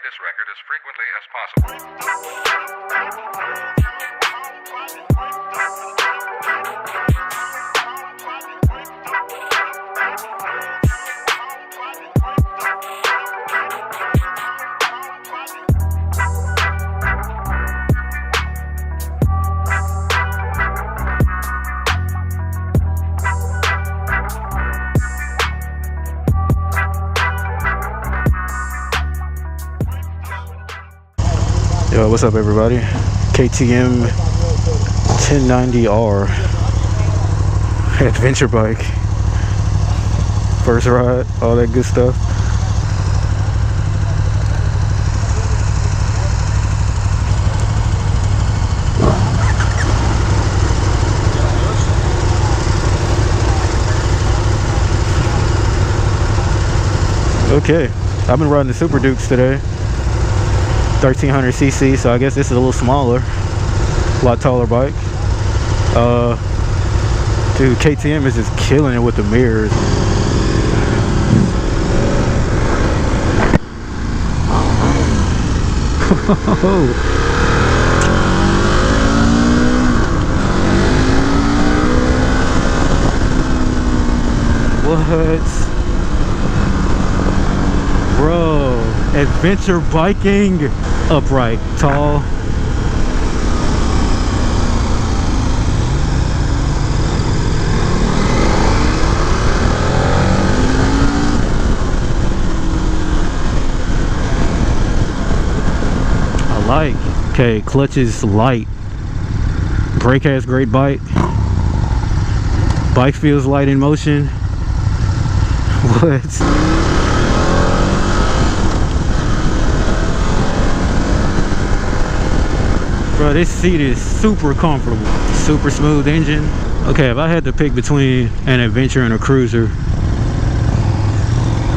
this record as frequently as possible. Yo, what's up everybody? KTM 1090R adventure bike. First ride, all that good stuff. Okay, I've been riding the Super Dukes today. 1300cc, so I guess this is a little smaller, a lot taller bike. Dude, KTM is just killing it with the mirrors. What? Bro, adventure biking. Upright, tall. I like. Okay, clutch is light. Brake has great bite. Bike feels light in motion. What? Bro, this seat is super comfortable. Super smooth engine. Okay, if I had to pick between an adventure and a cruiser,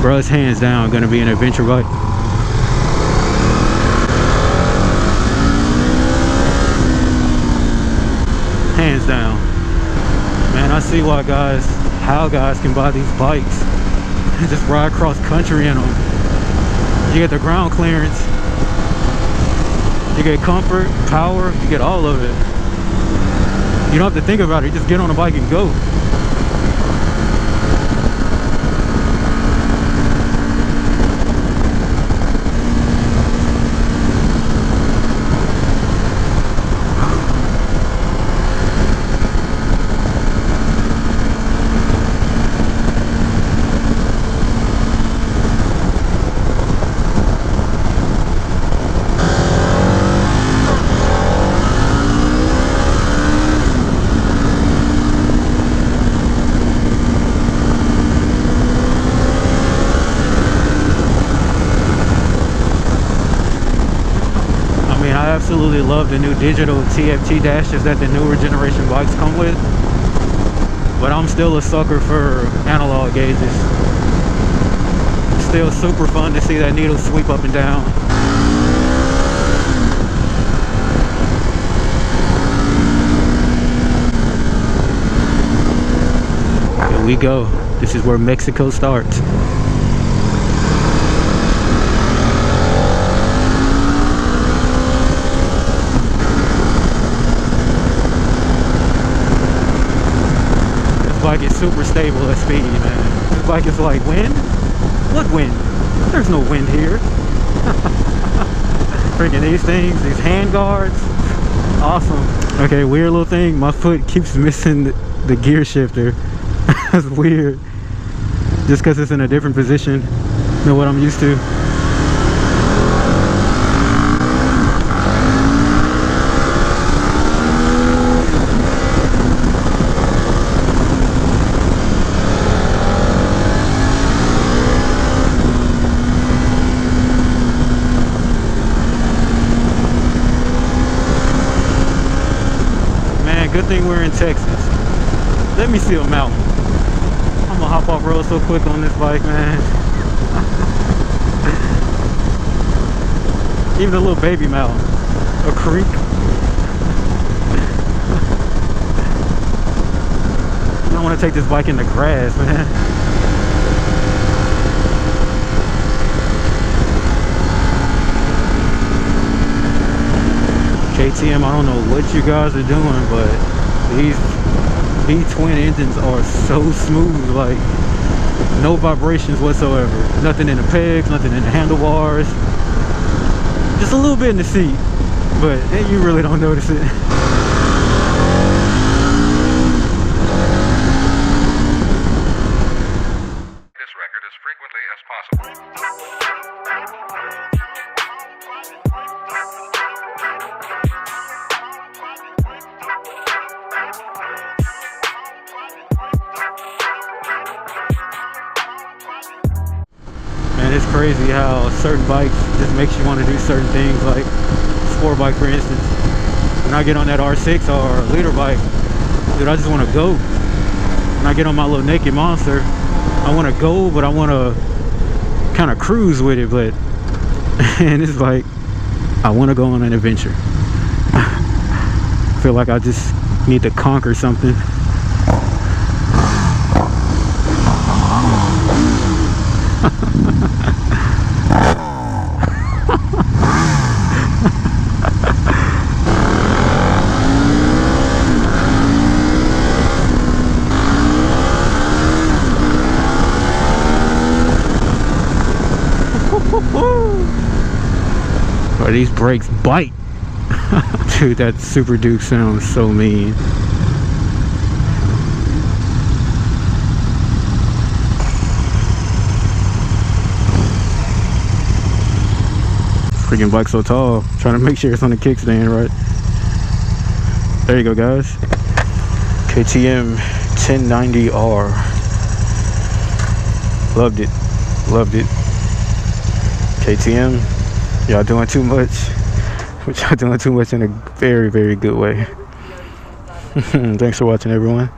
bro, it's hands down gonna be an adventure bike. Hands down. Man, I see why how guys can buy these bikes and just ride cross country in them. You get the ground clearance. You get comfort, power, you get all of it. You don't have to think about it, you just get on a bike and go. I absolutely love the new digital TFT dashes that the newer generation bikes come with, but I'm still a sucker for analog gauges. It's still super fun to see that needle sweep up and down. Here we go. This is where Mexico starts. Bike is super stable at speed, man. This bike is like, wind? What wind? There's no wind here. Freaking these things, these hand guards, awesome. Okay, weird little thing, my foot keeps missing the gear shifter. That's weird. Just because it's in a different position than what I'm used to. Good thing we're in Texas. Let me see a mountain. I'm gonna hop off road so quick on this bike, man. Even a little baby mountain, a creek. I don't want to take this bike in the grass, man. KTM, I don't know what you guys are doing, but these V-twin engines are so smooth, like no vibrations whatsoever. Nothing in the pegs, nothing in the handlebars. Just a little bit in the seat, but you really don't notice it. This record as frequently as possible. Man, it's crazy how certain bikes just makes you want to do certain things, like sport bike for instance. When I get on that R6 or leader bike, dude, I just want to go. When I get on my little naked monster, I want to go, but I want to kind of cruise with it. But and it's like I want to go on an adventure. I feel like I just need to conquer something. Or these brakes bite. Dude, that Super Duke sounds so mean. Freaking bike so tall. Trying to make sure it's on the kickstand right. There you go, guys. KTM 1090R. Loved it. Loved it. KTM, y'all doing too much. But y'all doing too much in a very, very good way. Thanks for watching, everyone.